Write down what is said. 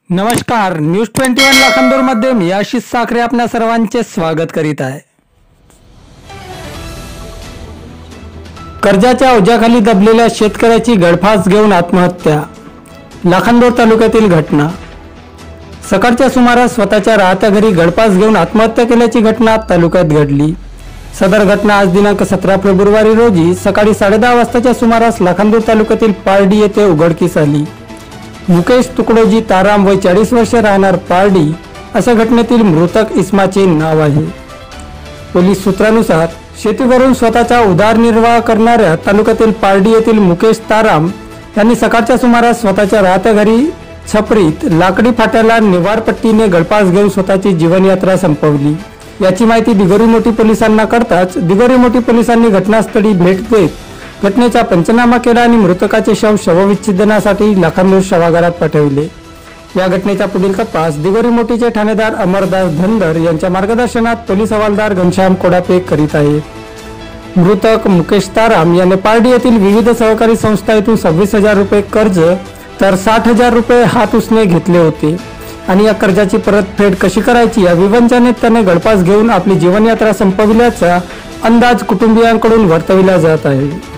नमस्कार, न्यूज 21 लाखांदूरमध्ये मी आशिष साखरे आपल्या सर्वांचे स्वागत करीत आहे। कर्जाच्या ओझ्याखाली दबलेल्या शेतकऱ्याची गळफास घेऊन आत्महत्या। लाखांदूर तालुक्यातील घटना। सकाळच्या सुमारास स्वतःच्या राहत्या घरी गळफास घेऊन आत्महत्या केल्याची घटना तालुक्यात घडली। सदर घटना आज दिनांक 17 फेब्रुवारी रोजी सकाळी 10:30 वाजताच्या सुमारास लाखांदूर तालुक्यातील पारडी येथे उघडकीस आली। मुकेश तुकडोजी ताराम वय 40 वर्ष राहणार पारडी अशा घटनेतील मृतक इस्माचे नाव आहे। पोलीस सूत्रानुसार शेतीवरून स्वतःचा उदरनिर्वाह करणाऱ्या तालुक्यातील पारडी येथील मुकेश ताराम यांनी सकाळच्या सुमारास स्वतःच्या राहत्या घरी छपरीत लाकडी फाट्याला निवारपट्टीने गळफास घेऊन स्वतःची जीवनयात्रा संपवली। याची माहिती दिगोरी मोठी पोलिसांना कळताच दिगोरी मोठी पोलिसांनी घटनास्थळी भेट देत घटनेचा पंचनामा केला आणि मृतकाचे शव शवविच्छेदनासाठी लाखांदूर शवागारात पाठवले। या घटनेचा पुढील तपास दिगोरी मोठीचे ठाणेदार अमरदास धनगर यांच्या मार्गदर्शनात पोलीस हवालदार घनश्याम कोडापे करीत आहेत। मृतक मुकेश ताराम याने पारडी येथील विविध सहकारी संस्थांतून 26,000 रुपये कर्ज तर 60,000 रुपये हात उसने घेतले होते आणि या कर्जाची परतफेड कशी करायची या विवंचनेत त्याने गळफास घेऊन आपली जीवनयात्रा संपविल्याचा अंदाज कुटुंबियांकडून वर्तविला जात आहे।